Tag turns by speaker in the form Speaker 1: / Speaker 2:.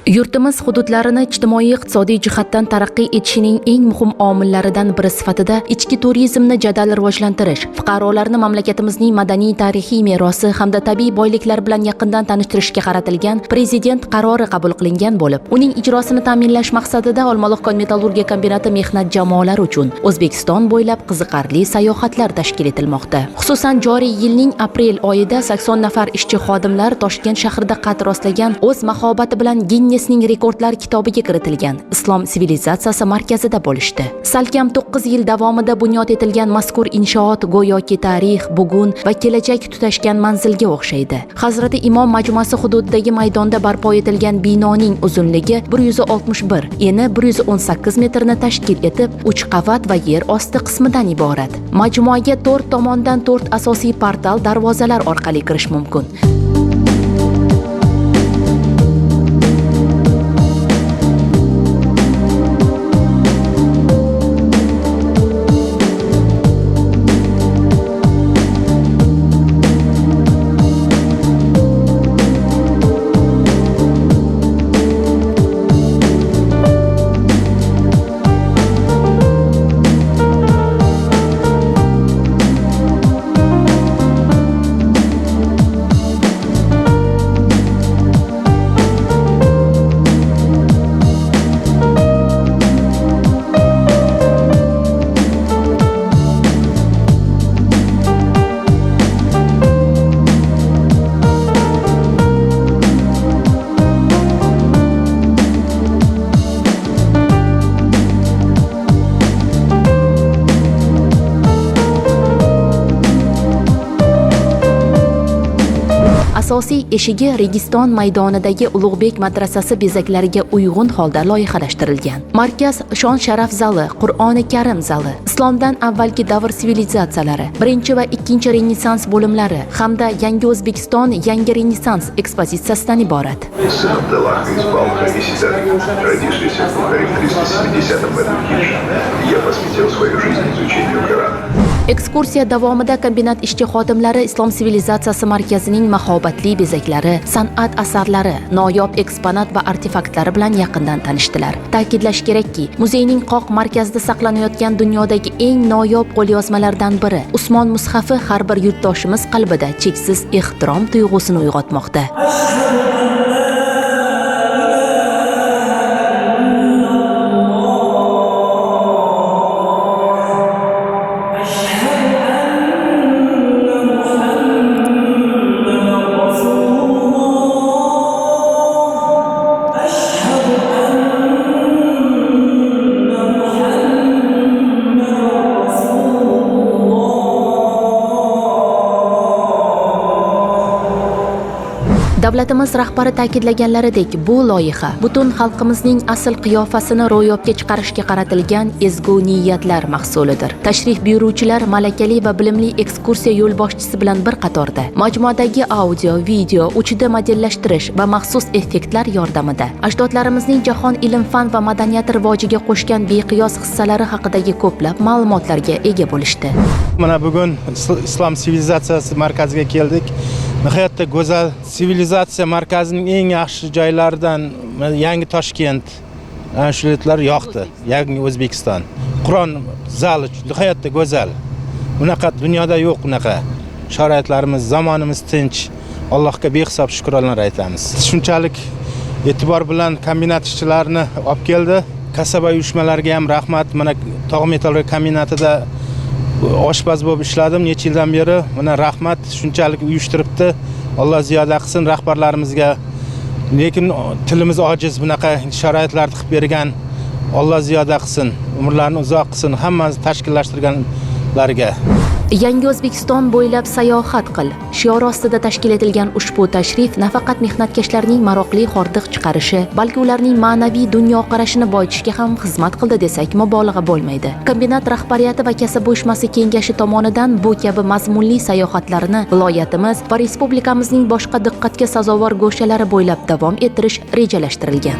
Speaker 1: Yurtimiz hududlarini ijtimoiy-iqtisodiy jihatdan taraqqiy etishining eng muhim omillaridan biri sifatida ichki turizmni jadal rivojlantirish, fuqarolarni mamlakatimizning madaniy-tarixiy merosi hamda tabiiy boyliklar bilan yaqindan tanishtirishga qaratilgan Prezident qarori qabul qilingan bo'lib, uning ijrosini ta'minlash maqsadida Olmaliq kon-metallurgiya kombinati mehnat jamoalari uchun O'zbekiston bo'ylab qiziqarli sayohatlar tashkil etilmoqda. Xususan, joriy yilning aprel oyida 80 nafar ishchi xodimlar Toshkent shahrida qad rostlagan o'z mahobati bilan Ginnesning rekordlar kitobiga kiritilgan Islom sivilizatsiyasi markazida bo'lishdi. Salkam 9 yil davomida bunyod etilgan mazkur inshoot go'yoki tarix, bugun va kelajak tutashgan manzilga o'xshaydi. Hazrati Imom majmuasi hududidagi maydonda barpo etilgan binoning uzunligi 161, eni 118 metrni tashkil etib, 3 qavat va yer osti qismidan iborat. Majmuaga 4 tomondan 4 asosiy portal darvozalar orqali kirish mumkin. Asosiy eshigi Registon maydonidagi Ulug'bek madrasasi bezaklariga uyg'un holda loyihalashtirilgan. Markaz shon-sharaf zali, Qur'oni Karim zali, islomdan avvalgi davr sivilizatsiyalari, birinchi va ikkinchi renessans bo'limlari hamda Yangi O'zbekiston, Yangi renessans ekspozitsiyasidan iborat.
Speaker 2: Сын Абдаллаха из Балха-Висида, родившийся в Бухаре в 370 году хиджры, я посвятил свою жизнь изучению Корана.
Speaker 1: Ekskursiya davomida kombinat ishchi xodimlari Islom sivilizatsiyasi markazining mahobatli bezaklari, san'at asarlari, noyob eksponat va artefaktlari bilan yaqindan tanishdilar. Ta'kidlash kerakki, muzeyning qoq markazida saqlanayotgan dunyodagi eng noyob qo'lyozmalardan biri Usmon mushafi har bir yurtdoshimiz qalbida cheksiz ehtirom tuyg'usini uyg'otmoqda. Davlatimiz rahbari ta'kidlaganlaridek, bu loyiha butun xalqimizning asl qiyofasini ro'yobga chiqarishga qaratilgan ezgu niyatlar mahsulidir. Tashrif buyuruvchilar malakali va bilimli ekskursiya yo'lboshchisi bilan bir qatorda majmuadagi audio, video, 3D modellashtirish va maxsus effektlar yordamida ajdodlarimizning jahon ilm-fan va madaniyati rivojiga qo'shgan beqiyos hissalari haqidagi ko'plab ma'lumotlarga ega bo'lishdi.
Speaker 3: Mana bugun Islom sivilizatsiyasi markaziga keldik. Nihoyatda go'zal sivilizatsiya markazining eng yaxshi joylaridan Yangi Toshkent, shular yoqdi. Yangi O'zbekiston. Qur'on zali nihoyatda go'zal. Bunaqa dunyoda yo'q bunaqa. Sharoitlarimiz, zamonimiz tinch. Allohga behisob shukronlar aytamiz. Shunchalik e'tibor bilan kombinat ishchilarini olib keldi. Kasaba uyushmalariga ham rahmat. Mana tog' metallurgiya kombinatida oshpaz bo'lib ishladim necha yildan beri. Mana rahmat, shunchalik uyushtiribdi. Alloh ziyoda qilsin rahbarlarimizga. Lekin tilimiz ojiz, bunaqa sharoitlarni qilib bergan. Alloh ziyoda qilsin, umrlarini uzoq qilsin hammani tashkillashtirganlarga.
Speaker 1: Yangi O'zbekiston bo'ylab sayohat qil shiori ostida tashkil etilgan ushbu tashrif nafaqat mehnatkashlarning maroqli hordiq chiqarishi, balki ularning ma'naviy dunyoqarashini boyitishga ham xizmat qildi desak mubolag'a bo'lmaydi. Kombinat rahbariyati va kasaba uyushmasi kengashi tomonidan bu kabi mazmunli sayohatlarni viloyatimiz va respublikamizning boshqa diqqatga sazovor go'shalari bo'ylab davom ettirish rejalashtirilgan.